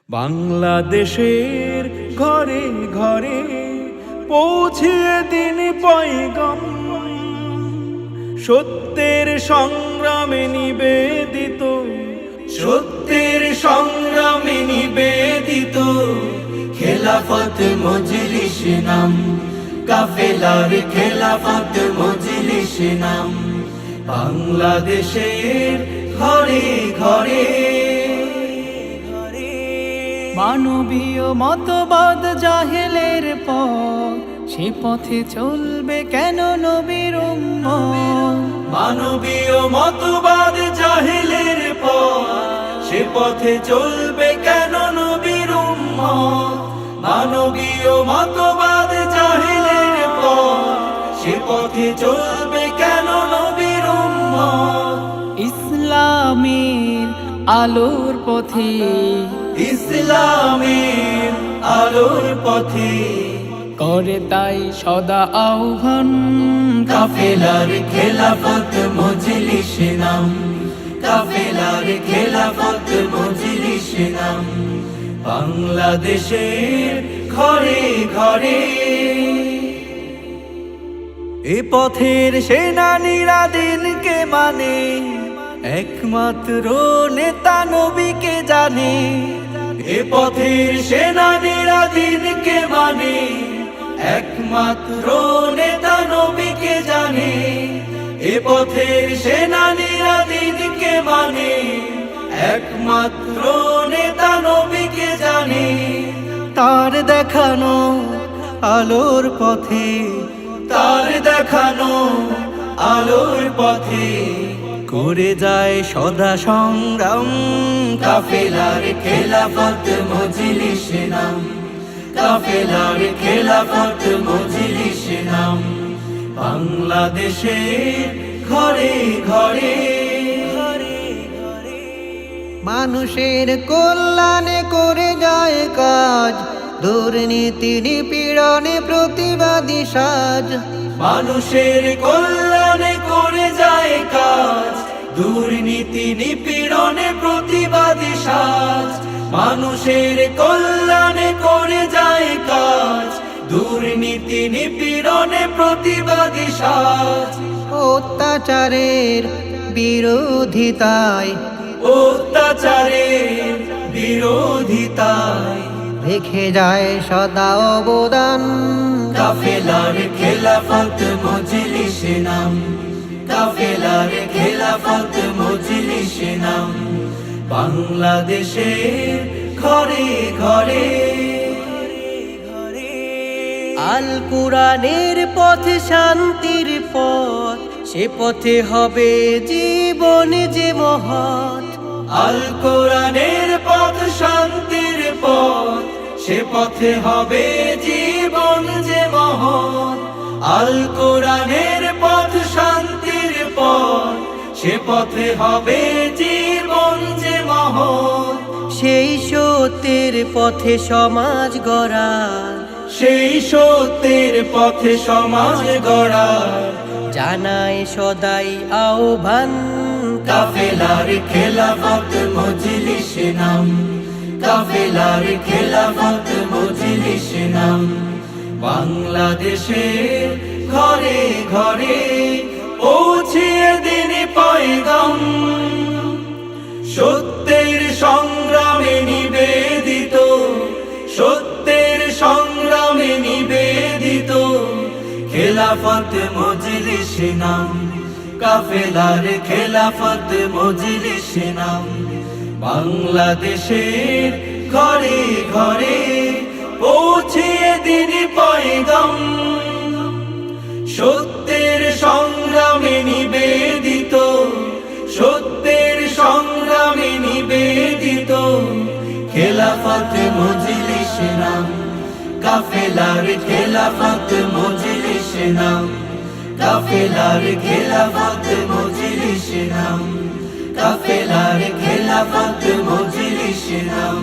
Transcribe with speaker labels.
Speaker 1: বাংলাদেশের ঘরে ঘরে পৌঁছিয়ে দিন পয়গাম, সত্যের সংগ্রামে নিবেদিত,
Speaker 2: সত্যের সংগ্রামে নিবেদিত খেলাফত মজলিস নাম, কাফেলার খেলাফত মজলিস নাম। বাংলাদেশের ঘরে ঘরে
Speaker 3: মানবীয় মতবাদ জাহেলের পথ, সে পথে চলবে কেন নবীর উম্মত।
Speaker 2: মানবীয় মতবাদ জাহেলের পথ, সে পথে চলবে কেন নবীর উম্মত। মানবীয় মতবাদ জাহেলের পথ, সে পথে চলবে কেন নবীর উম্মত।
Speaker 3: ইসলামের আলোর পথে,
Speaker 2: ইসলামের আলোর পথে
Speaker 3: করে তাই সদা আহ্বান,
Speaker 2: কাফেলার খেলাফত মজলিস নাম, কাফেলার খেলাফত মজলিস নাম। বাংলাদেশের ঘরে ঘরে
Speaker 1: এ পথের সেনানীরা দিনকে মানে, একমাত্র নেতা নবীকে জানে।
Speaker 2: এ পথের সেনানীরা দিনকে মানে, একমাত্র নেতা নবীকে জানে। এ পথের সেনানীরা দিনকে মানে, একমাত্র নেতা নবীকে জানে।
Speaker 1: তার দেখানো আলোর পথে,
Speaker 2: তার দেখানো আলোর পথে
Speaker 1: করে যায় সদা সংগ্রাম,
Speaker 2: কাফেলার খেলাফত মজলিস নাম, কাফেলার খেলাফত মজলিস নাম। বাংলাদেশের ঘরে ঘরে
Speaker 3: মানুষের কল্যাণে করে যায় কাজ, দুর্নীতি নিপীড়নে প্রতিবাদী সাজ।
Speaker 2: মানুষের কল্যাণে করে যায় কাজ, দুর্নীতি নিপীড়নে প্রতিবাদী সাজ। মানুষের কল্যাণে করে যায় কাজ, দুর্নীতি নিপীড়নে প্রতিবাদী সাজ।
Speaker 3: অত্যাচারের বিরোধিতায়,
Speaker 2: অত্যাচারের বিরোধিতায়
Speaker 3: রেখে যায় সদা অবদান,
Speaker 2: কাফেলার খেলাফত মজলিস নাম, কাফেলার খেলাফত মজলিস নাম। বাংলাদেশের ঘরে ঘরে
Speaker 3: আল কুরআনের পথে শান্তির পথ, সে পথে হবে জীবন যে মহৎ।
Speaker 2: আল কোরআনের পথ শান্তির পথ, সে পথে হবে জীবন যে মহৎ। আল কোরআনের পথ শান্তির পথ, সে পথে হবে জীবন যে মহৎ।
Speaker 3: সেই সত্যের পথে সমাজ গড়া,
Speaker 2: সেই সত্যের পথে সমাজ গড়া
Speaker 3: জানায় সদাই আহ্বান,
Speaker 2: কাফেলার খেলাফত মজলিস নাম, কাফেলার খেলাফত মজলিস নাম। বাংলাদেশের ঘরে ঘরে পৌঁছিয়ে দিন পয়গাম, সত্যের সংগ্রামে নিবেদিত, সত্যের সংগ্রামে নিবেদিত খেলাফত মজলিস নাম, কাফেলার খেলাফত মজলিস নাম। বাংলাদেশের ঘরে ঘরে পৌঁছিয়ে দিন পয়গাম, সত্যের সংগ্রামে নিবেদিত, সত্যের সংগ্রামে নিবেদিত খেলাফত মজলিস নাম, কাফেলার খেলাফত মজলিস নাম, কাফেলার খেলাফত মজলিস নাম, কাফেলার খেলাফত মজলিস নাম।